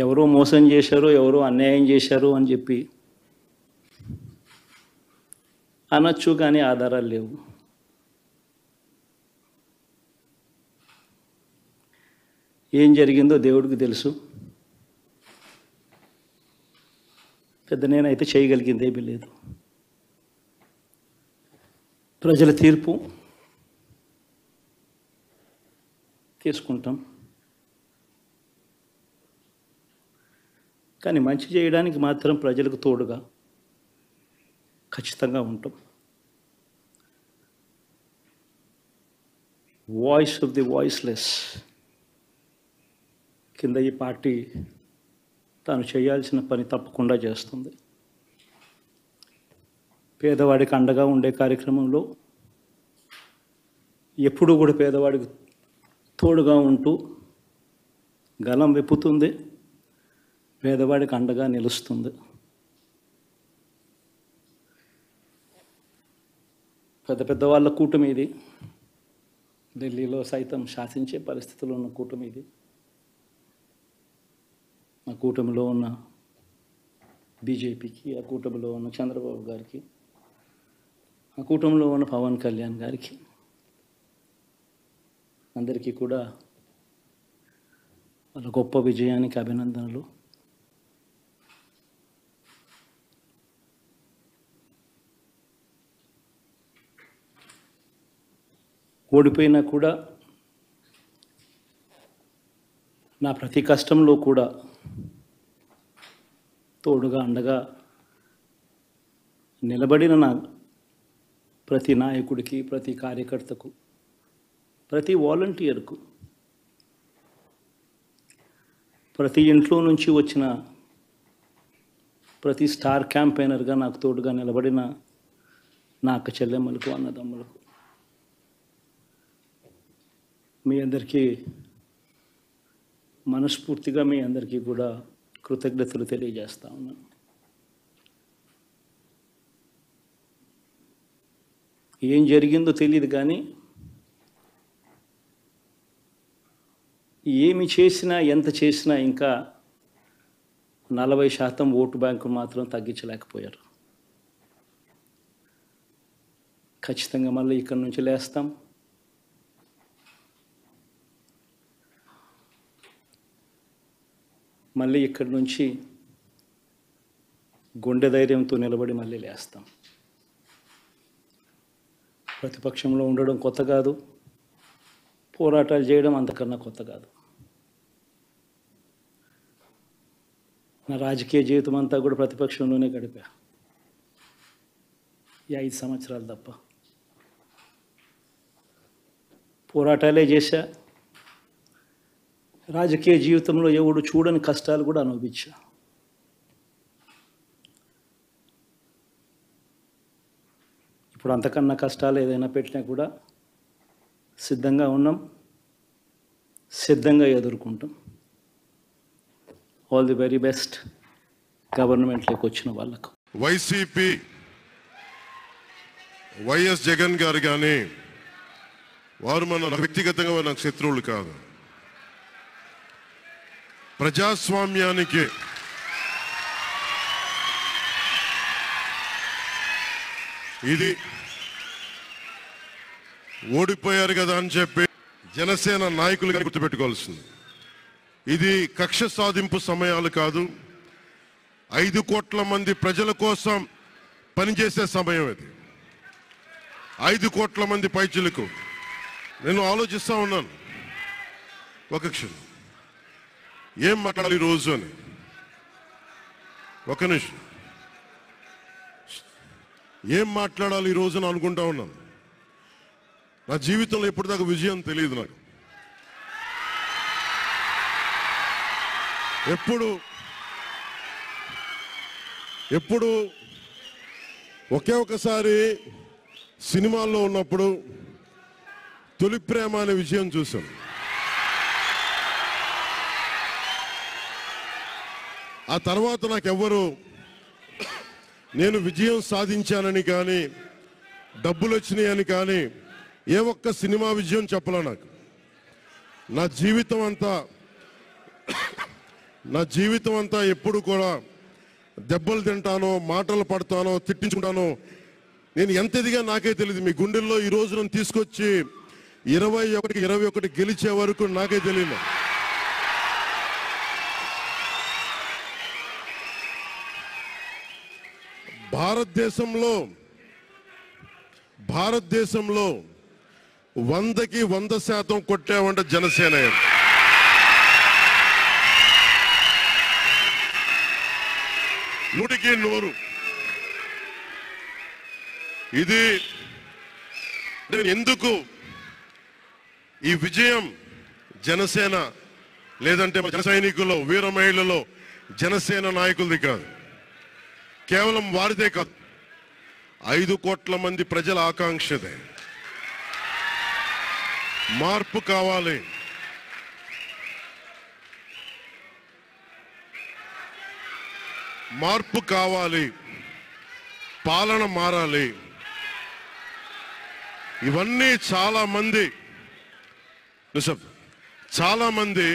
ఎవరో మోసం చేశారు, ఎవరో అన్యాయం చేశారు అని చెప్పి అనొచ్చు, కానీ ఆధారాలు లేవు. ఏం జరిగిందో దేవుడికి తెలుసు. పెద్ద నేనైతే చేయగలిగింది ఏమీ లేదు. ప్రజల తీర్పు తీసుకుంటాం, కానీ మంచి చేయడానికి మాత్రం ప్రజలకు తోడుగా ఖచ్చితంగా ఉంటాం. వాయిస్ ఆఫ్ ది వాయిస్లెస్ కింద ఈ పార్టీ తాను చేయాల్సిన పని తప్పకుండా చేస్తుంది. పేదవాడికి అండగా ఉండే కార్యక్రమంలో ఎప్పుడూ కూడా పేదవాడికి తోడుగా ఉంటూ గలం విప్పుతుంది, పేదవాడికి అండగా నిలుస్తుంది. పెద్ద పెద్ద వాళ్ళ కూటమి ఇది, ఢిల్లీలో సైతం శాసించే పరిస్థితుల్లో ఉన్న కూటమి ఇది. ఆ కూటమిలో ఉన్న బీజేపీకి, ఆ కూటమిలో ఉన్న చంద్రబాబు గారికి, ఆ కూటమిలో ఉన్న పవన్ కళ్యాణ్ గారికి, అందరికీ కూడా వాళ్ళ గొప్ప విజయానికి అభినందనలు. ఓడిపోయినా కూడా నా ప్రతి కష్టంలో కూడా తోడుగా అండగా నిలబడిన నా ప్రతి నాయకుడికి, ప్రతి కార్యకర్తకు, ప్రతి వాలంటీర్కు, ప్రతి ఇంట్లో నుంచి వచ్చిన ప్రతి స్టార్ క్యాంపెయినర్గా నాకు తోడుగా నిలబడిన నా అక్క చెల్లెమ్మలకు, అన్నదమ్ములకు, మీ అందరికీ మనస్ఫూర్తిగా మీ అందరికీ కూడా కృతజ్ఞతలు తెలియజేస్తా ఉన్నాను. ఏం జరిగిందో తెలియదు, కానీ ఏమి చేసినా, ఎంత చేసినా ఇంకా 40% ఓటు బ్యాంకు మాత్రం తగ్గించలేకపోయారు. ఖచ్చితంగా మళ్ళీ ఇక్కడి నుంచి లేస్తాం. మళ్ళీ ఇక్కడి నుంచి గుండె ధైర్యంతో నిలబడి మళ్ళీ లేస్తాం. ప్రతిపక్షంలో ఉండడం కొత్త కాదు, పోరాటాలు చేయడం అంతకన్నా కొత్త కాదు. నా రాజకీయ జీవితం అంతా కూడా ప్రతిపక్షంలోనే గడిపా, ఈ 5 సంవత్సరాలు తప్ప. పోరాటాలే చేశా. రాజకీయ జీవితంలో ఎవడు చూడని కష్టాలు కూడా అనుభవించా. ఇప్పుడు అంతకన్నా కష్టాలు ఏదైనా పెట్టినా కూడా సిద్ధంగా ఉన్నాం, సిద్ధంగా ఎదుర్కొంటాం. ఆల్ ది వెరీ బెస్ట్ గవర్నమెంట్లోకి వచ్చిన వాళ్ళకు. వైసీపీ వైఎస్ జగన్ గారు కానీ వారు మన వ్యక్తిగతంగా నాకు శత్రువులు కాదు. ప్రజాస్వామ్యానికి ఇది ఓడిపోయారు కదా అని చెప్పి జనసేన నాయకులు గారు గుర్తుపెట్టుకోవాల్సింది. ఇది కక్ష సాధింపు సమయాలు కాదు, 5 కోట్ల మంది ప్రజల కోసం పనిచేసే సమయం ఇది. 5 కోట్ల మంది పైచులకు నేను ఆలోచిస్తా ఉన్నాను, ఒక క్షణం ఏం మాట్లాడాలి ఈరోజు అని. ఒక నిమిషం, ఏం మాట్లాడాలి ఈరోజు అని అనుకుంటా ఉన్నాను. నా జీవితంలో ఎప్పటిదాకా విజయం తెలియదు నాకు. ఎప్పుడు ఒకే ఒకసారి సినిమాల్లో ఉన్నప్పుడు తొలి ప్రేమ అనే విజయం చూశాను. ఆ తర్వాత నాకెవ్వరు నేను విజయం సాధించానని కానీ, డబ్బులు వచ్చినాయని కానీ ఏ ఒక్క సినిమా విజయం చెప్పలే నాకు. నా జీవితం అంతా నా జీవితం అంతా ఎప్పుడు కూడా దెబ్బలు తింటానో, మాటలు పడతానో, తిట్టించుకుంటానో, నేను ఎంత ఎదిగా నాకే తెలియదు. మీ గుండెల్లో ఈ రోజు నన్ను తీసుకొచ్చి 21 గెలిచే వరకు నాకే తెలియదు. భారతదేశంలో 100కి 100% కొట్టామంటే జనసేన. నూటికి 100. ఇది ఎందుకు ఈ విజయం జనసేన లేదంటే జన సైనికుల్లో, వీర మహిళల్లో జనసేన నాయకులది కాదు, కేవలం వారిదే కాదు, 5 కోట్ల మంది ప్రజల ఆకాంక్షదే. మార్పు కావాలి. మార్పు కావాలి, పాలన మారాలి. ఇవన్నీ చాలా మంది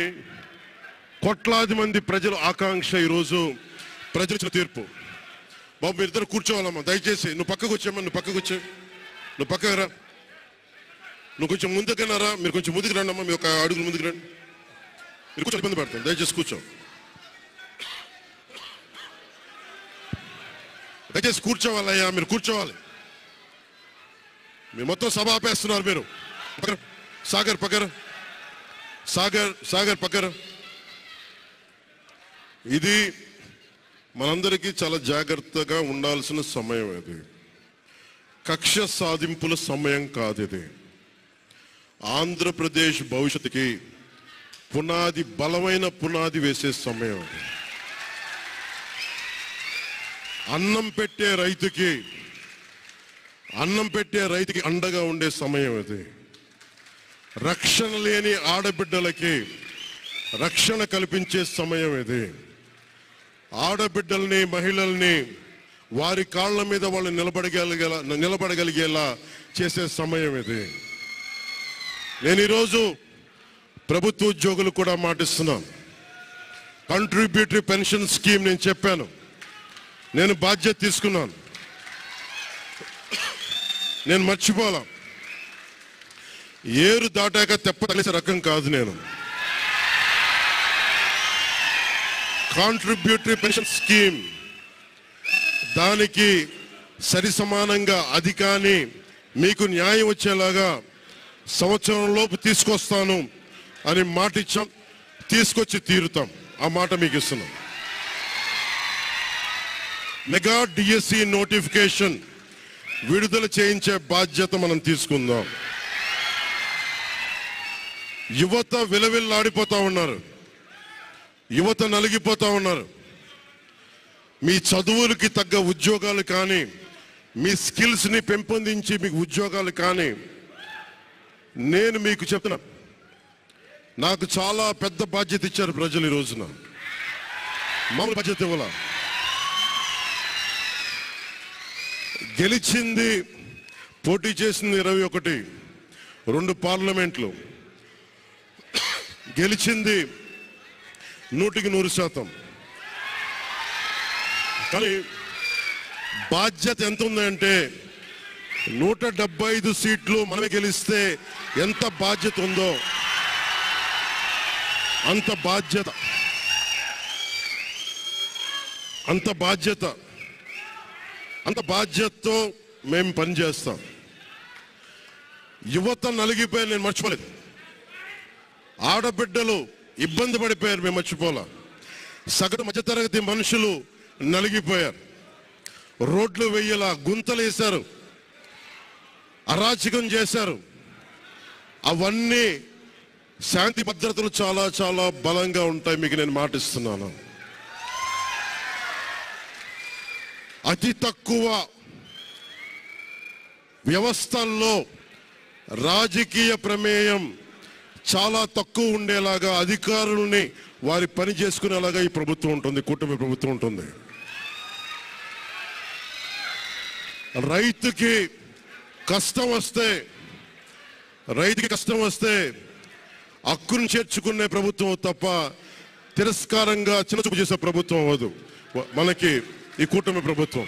కోట్లాది మంది ప్రజల ఆకాంక్ష. ఈరోజు ప్రజల తీర్పు. బాబు మీరిద్దరు కూర్చోవాలమ్మా, దయచేసి. నువ్వు పక్కకు వచ్చామ్మా, నువ్వు పక్కకు వచ్చా, నువ్వు పక్కకు రా, నువ్వు కొంచెం ముందుకన్నారా, మీరు కొంచెం ముందుకు రండి అమ్మా, మీరు ఒక అడుగులు ముందుకు రండి. మీరు కూర్చొని ఇబ్బంది పడతాను, దయచేసి కూర్చో, దయచేసి కూర్చోవాలయ్యా, మీరు కూర్చోవాలి. మీరు మొత్తం సభ ఆపేస్తున్నారు. మీరు సాగర్ పక్కన, సాగర్ పక్కన. ఇది మనందరికీ చాలా జాగ్రత్తగా ఉండాల్సిన సమయం. ఇది కక్ష సాధింపుల సమయం కాదు. ఇది ఆంధ్రప్రదేశ్ భవిష్యత్తుకి పునాది, బలమైన పునాది వేసే సమయం. అన్నం పెట్టే రైతుకి అండగా ఉండే సమయం ఇది. రక్షణ లేని ఆడబిడ్డలకి రక్షణ కల్పించే సమయం ఇది. ఆడబిడ్డల్ని, మహిళల్ని వారి కాళ్ళ మీద వాళ్ళు నిలబడగలిగేలా చేసే సమయం ఇది. నేను ఈరోజు ప్రభుత్వ ఉద్యోగులు కూడా మాటిస్తున్నాను. కంట్రిబ్యూటరీ పెన్షన్ స్కీమ్ నేను చెప్పాను, నేను బాధ్యత తీసుకున్నాను, నేను మర్చిపోలా. ఏరు దాటాక తెప్ప తగిలేసే రకం కాదు నేను. కాంట్రిబ్యూటరీ పెన్షన్ స్కీమ్ దానికి సరి సమానంగా అది కానీ మీకు న్యాయం వచ్చేలాగా సంవత్సరంలోపు తీసుకొస్తాను అని మాట ఇచ్చాం. తీసుకొచ్చి తీరుతాం. ఆ మాట మీకు ఇస్తున్నాం. మెగా డిఎస్సి నోటిఫికేషన్ విడుదల చేయించే బాధ్యత మనం తీసుకుందాం. యువత విలవిల్లాడిపోతా ఉన్నారు, యువత నలిగిపోతా ఉన్నారు. మీ చదువులకి తగ్గ ఉద్యోగాలు కానీ, మీ స్కిల్స్ని పెంపొందించి మీకు ఉద్యోగాలు కానీ, నేను మీకు చెప్తున్నా, నాకు చాలా పెద్ద బాధ్యత ఇచ్చారు ప్రజలు. ఈ రోజున మామూలు బాధ్యత ఇవ్వాల. గెలిచింది, పోటీ చేసింది 21, 2 పార్లమెంట్లు గెలిచింది 100కి 100%. కానీ బాధ్యత ఎంత ఉందంటే 175 సీట్లు మనమే గెలిస్తే ఎంత బాధ్యత ఉందో అంత బాధ్యతతో మేము పనిచేస్తాం. యువత నలిగిపోయారు, నేను మర్చిపోలేదు. ఆడబిడ్డలు ఇబ్బంది పడిపోయారు, మేము మర్చిపోలా. సగటు మధ్యతరగతి మనుషులు నలిగిపోయారు. రోడ్లు వెయ్యేలా గుంతలు వేశారు, అరాచకం చేశారు. అవన్నీ శాంతి భద్రతలు చాలా చాలా బలంగా ఉంటాయి, మీకు నేను మాటిస్తున్నాను. అతి తక్కువ వ్యవస్థల్లో రాజకీయ ప్రమేయం చాలా తక్కువ ఉండేలాగా, అధికారుల్ని వారి పని చేసుకునేలాగా ఈ ప్రభుత్వం ఉంటుంది, కూటమి ప్రభుత్వం ఉంటుంది. రైతుకి కష్టం వస్తే హక్కును చేర్చుకునే ప్రభుత్వం తప్ప తిరస్కారంగా చిన్నచూపు చేసే ప్రభుత్వం అవ్వదు మనకి ఈ కూటమి ప్రభుత్వం.